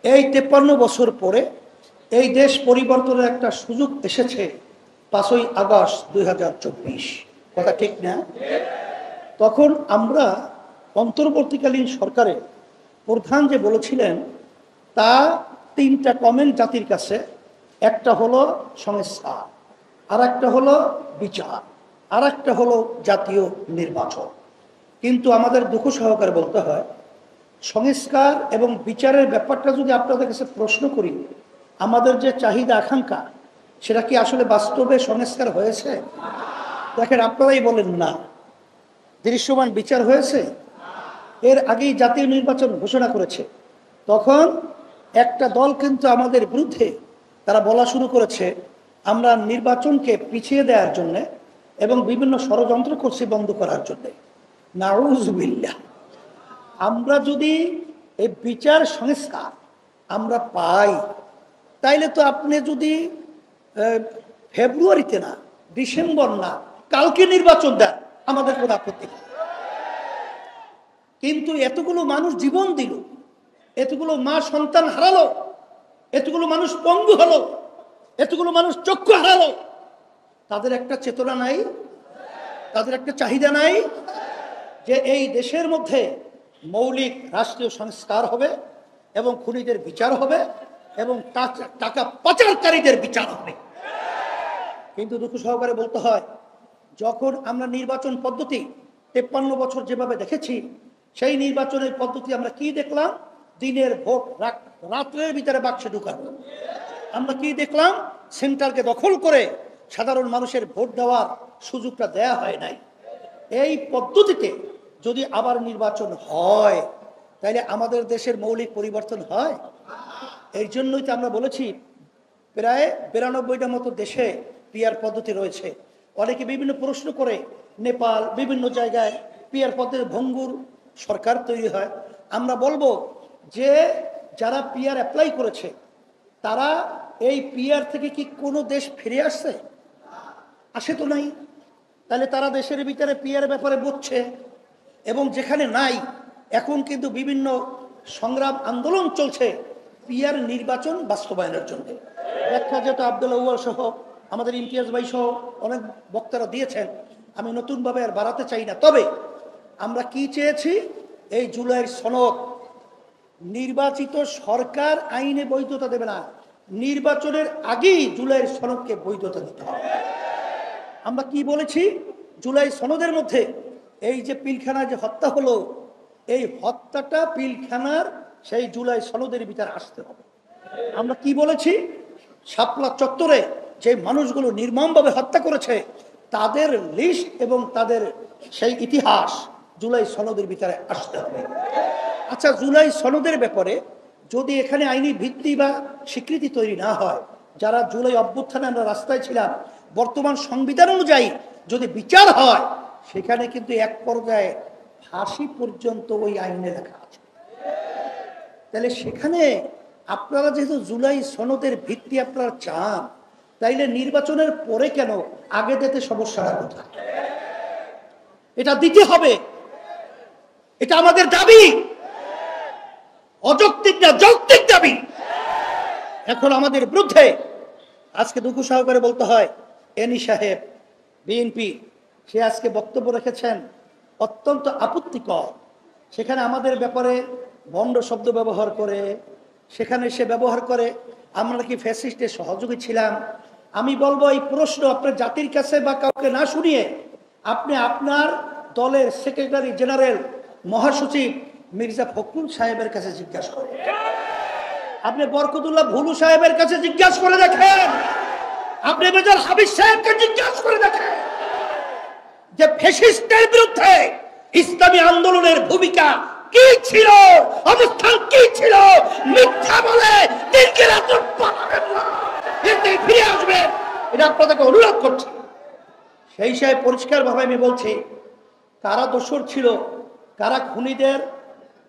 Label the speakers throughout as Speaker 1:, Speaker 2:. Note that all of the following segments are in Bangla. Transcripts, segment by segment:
Speaker 1: এই 53 বছর পরে এই দেশ পরিবর্তনের একটা সুযোগ এসেছে 5ই আগস্ট 2024। কথা ঠিক না? তখন আমরা অন্তর্বর্তীকালীন সরকারের প্রধান যে বলেছিলেন তা 3টা কমেন্ট জাতির কাছে। একটা হলো সংস্কার, আর একটা হলো বিচার, আর একটা হলো জাতীয় নির্বাচন। কিন্তু আমাদের দুঃখ সহকারে বলতে হয়, সংস্কার এবং বিচারের ব্যাপারটা যদি আপনাদের কাছে প্রশ্ন করি, আমাদের যে চাহিদা আকাঙ্ক্ষা সেটা কি আসলে বাস্তবে সংস্কার হয়েছে? দেখেন, আপনারাই বলেন না। দৃশ্যমান বিচার হয়েছে? এর আগেই জাতীয় নির্বাচন ঘোষণা করেছে, তখন একটা দল কিন্তু আমাদের বিরুদ্ধে তারা বলা শুরু করেছে আমরা নির্বাচনকে পিছিয়ে দেওয়ার জন্য এবং বিভিন্ন ষড়যন্ত্র করছি বন্ধ করার জন্য। নাউজুবিল্লাহ। আমরা যদি এই বিচার সংস্কার আমরা পাই, তাইলে তো আপনি যদি ফেব্রুয়ারিতে না, ডিসেম্বর না, কালকে নির্বাচন দেন, আমাদের কোনো আপত্তি নেই। কিন্তু এতগুলো মানুষ জীবন দিল, এতগুলো মা সন্তান হারালো, এতগুলো মানুষ পঙ্গু হলো, এতগুলো মানুষ চক্ষু হারালো, তাদের একটা চেতনা নাই, তাদের একটা চাহিদা নাই যে এই দেশের মধ্যে মৌলিক রাষ্ট্রীয় সংস্কার হবে এবং খুনিদের বিচার হবে এবং টাকা পাচারকারীদের বিচার হবে। কিন্তু দুঃখ সহকারে বলতে হয়, যখন আমরা নির্বাচন পদ্ধতি 53 বছর যেভাবে দেখেছি, সেই নির্বাচনের পদ্ধতি আমরা কি দেখলাম? দিনের ভোট রাত্রের ভিতরে বাক্সে ঢুকানো। আমরা কি দেখলাম? সেন্টারকে দখল করে সাধারণ মানুষের ভোট দেওয়ার সুযোগটা দেয়া হয় নাই। এই পদ্ধতিতে যদি আবার নির্বাচন হয়, তাহলে আমাদের দেশের মৌলিক পরিবর্তন হয়। এই জন্যই তো আমরা বলেছি প্রায় 92টা মতো দেশে পিআর পদ্ধতি রয়েছে। অনেকে বিভিন্ন প্রশ্ন করে, নেপাল বিভিন্ন জায়গায় পিআর পদ্ধতি ভঙ্গুর সরকার তৈরি হয়। আমরা বলবো যে যারা পিআর অ্যাপ্লাই করেছে তারা এই পিআর থেকে কি কোনো দেশ ফিরে আসছে? আসে তো নাই। তাহলে তারা দেশের ভিতরে পিআর ব্যাপারে বুঝছে, এবং যেখানে নাই এখন কিন্তু বিভিন্ন সংগ্রাম আন্দোলন চলছে পিআর নির্বাচন বাস্তবায়নের জন্য। ব্যাখ্যা যেটা আব্দুল আউয়াল সহ আমাদের ইমতিয়াজ ভাই সহ অনেক বক্তারা দিয়েছেন, আমি নতুনভাবে আর বাড়াতে চাই না। তবে আমরা কি চেয়েছি? এই জুলাইয়ের সনদ, নির্বাচিত সরকার আইনে বৈধতা দেবে না, নির্বাচনের আগেই জুলাইয়ের সনদকে বৈধতা দিতে হবে। আমরা কি বলেছি? জুলাই সনদের মধ্যে এই যে পিলখানায় যে হত্যা হলো, এই হত্যাটা পিলখানার সেই জুলাই সনদের ভিতরে আসতে হবে। আমরা কি বলেছি? শাপলা চত্বরে যে মানুষগুলো নির্মমভাবে হত্যা করেছে তাদের লিস্ট এবং তাদের সেই ইতিহাস জুলাই সনদের ভিতরে আসতে হবে। আচ্ছা, জুলাই সনদের ব্যাপারে যদি এখানে আইনি ভিত্তি বা স্বীকৃতি তৈরি না হয়, যারা জুলাই অভ্যুত্থানে আমরা রাস্তায় ছিলাম, বর্তমান সংবিধান অনুযায়ী যদি বিচার হয়, সেখানে কিন্তু এক পর্যায়ে ফাঁসি পর্যন্ত ওই আইনে লেখা আছে। তাহলে সেখানে আপনারা যেহেতু জুলাই সনদের ভিত্তি আপনারা চান, তাইলে নির্বাচনের পরে কেন আগে দিতে সমস্যাটা কোথায়? এটা দিতে হবে, এটা আমাদের দাবি, অযৌক্তিক না, যৌক্তিক দাবি। এখন আমাদের বিরুদ্ধে আজকে দুঃখ সহকারে বলতে হয়, এনি সাহেব বিএনপি, সে আজকে বক্তব্য রেখেছেন অত্যন্ত আপত্তিকর। সেখানে আমাদের ব্যাপারে ভণ্ড শব্দ ব্যবহার করে, সেখানে সে ব্যবহার করে আমরা কি ফ্যাসিস্টের সহযোগী ছিলাম। আমি বলবো এই প্রশ্ন আপনার জাতির কাছে বা কাউকে না শুনিয়ে আপনি আপনার দলের সেক্রেটারি জেনারেল মহাসচিব মির্জা ফখরুল সাহেবের কাছে জিজ্ঞাসা করেন, আপনি বরকতুল্লাহ ভুলু সাহেবের কাছে জিজ্ঞাসা করে দেখেন, আপনি মেজর হাবিব সাহেবকে জিজ্ঞাসা করে দেখেন যে ফ্যাসিস্টের বিরুদ্ধে ইসলামী আন্দোলনের ভূমিকা কি ছিল, অবস্থান কি ছিল। মিথ্যা বলে দিনকে রাত পালাবেন না, এতে ফিরে আসবেন, এটা আপনাদেরকে অনুরোধ করছি। সেই হিসাবে পরিষ্কারভাবে আমি বলছি, কারা দোষর ছিল, কারা খুনিদের,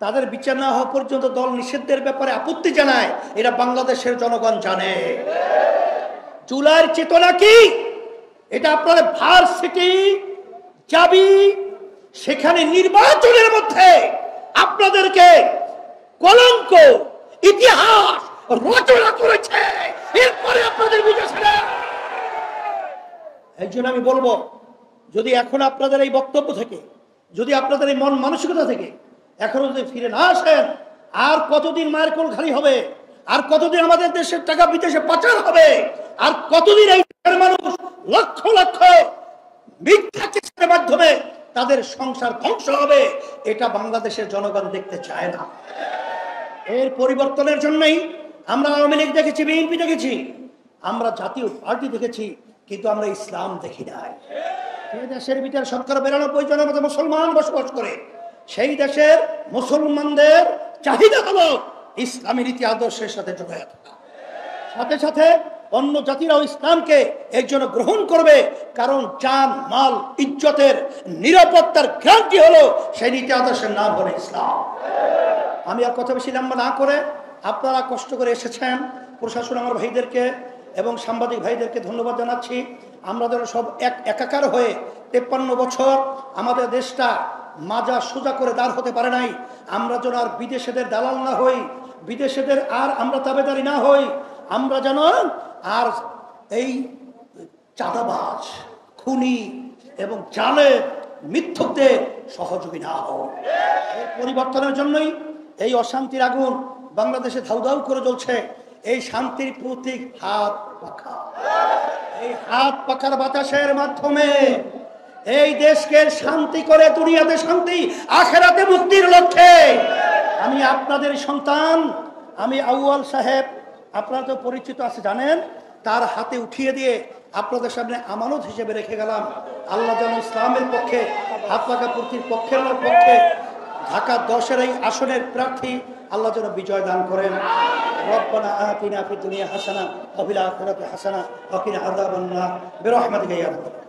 Speaker 1: তাদের বিচার না হওয়া পর্যন্ত দল নিষিদ্ধের ব্যাপারে আপত্তি জানায়, এটা বাংলাদেশের জনগণ জানে। জুলাইয়ের চেতনা কি, এটা আপনাদের ভার্সিটি যাবি, সেখানে নির্বাচনের মধ্যে আপনাদেরকে কলঙ্ক, ইতিহাস রচনা করেছে, এরপরে আপনাদের বুঝেছে না। এই জন্য আমি বলবো, যদি এখন আপনাদের এই বক্তব্য থেকে, যদি আপনাদের এই মন মানসিকতা থেকে এখনো যদি ফিরে না আসেন, আর কতদিন মায়ের কোল খালি হবে, আর কতদিন আমাদের দেশের টাকা বিদেশে পাচার হবে, আর কতদিন এই দেশের মানুষ লক্ষ লক্ষ মিথ্যা কেসের মাধ্যমে তাদের সংসার ধ্বংস হবে, এটা বাংলাদেশের জনগণ দেখতে চায় না। এর পরিবর্তনের জন্যই আমরা আওয়ামী লীগ দেখেছি, বিএনপি দেখেছি, আমরা জাতীয় পার্টি দেখেছি, কিন্তু আমরা ইসলাম দেখি নাই। যে দেশের ভিতরে ৯৯% মতো মুসলমান বসবাস করে, সেই দেশের মুসলমানদের চাহিদা হলো ইসলামী রীতি আদর্শের সাথে জড়িত থাকা। সাথে সাথে অন্য জাতিরাও ইসলামকে এর জন্য গ্রহণ করবে, কারণ জান মাল ইজ্জতের নিরাপত্তার গ্যারান্টি হলো সেই নীতি আদর্শের নাম হলো ইসলাম। আমি আর কথা বেশি লম্বা না করে, আপনারা কষ্ট করে এসেছেন, প্রশাসন আমার ভাইদেরকে এবং সাংবাদিক ভাইদেরকে ধন্যবাদ জানাচ্ছি। আমরা যেন সব একাকার হয়ে ৫৩ বছর আমাদের দেশটা মাজা সোজা করে দাঁড় হতে পারে নাই, আমরা যেন আর বিদেশেদের দালাল না হই, বিদেশেদের আর আমরা তাবেদারি না হই, আমরা যেন আর এই চাঁদাবাজ, খুনি এবং জালে মিথ্যকদের সহযোগী না হই। এই পরিবর্তনের জন্যই এই অশান্তির আগুন বাংলাদেশে ধাউ ধাউ করে জ্বলছে। এই শান্তির প্রতীক হাত পাখা। এই হাত পাখার বাতাসের মাধ্যমে এই দেশকে শান্তি করে, দুনিয়াতে শান্তি, আখেরাতে মুক্তির লক্ষ্যে আমি আপনাদের সন্তান, আমি আউয়াল সাহেব, আপনারা তো পরিচিত আছে জানেন, তার হাতে উঠিয়ে দিয়ে আপনাদের সামনে আমানত হিসেবে রেখে গেলাম। আল্লাহ যেন ইসলামের পক্ষে, হাত পাখা পূর্তির পক্ষে ঢাকা 10-এর এই আসনের প্রার্থী আল্লাহ যেন বিজয় দান করেন। রব্বানা আতিনা ফিদ দুনিয়া হাসানা ওয়া ফিল আখিরাতি হাসানা ওয়া কিনা আযাবান নার বিরহমাতিকা ইয়া রাব্বাল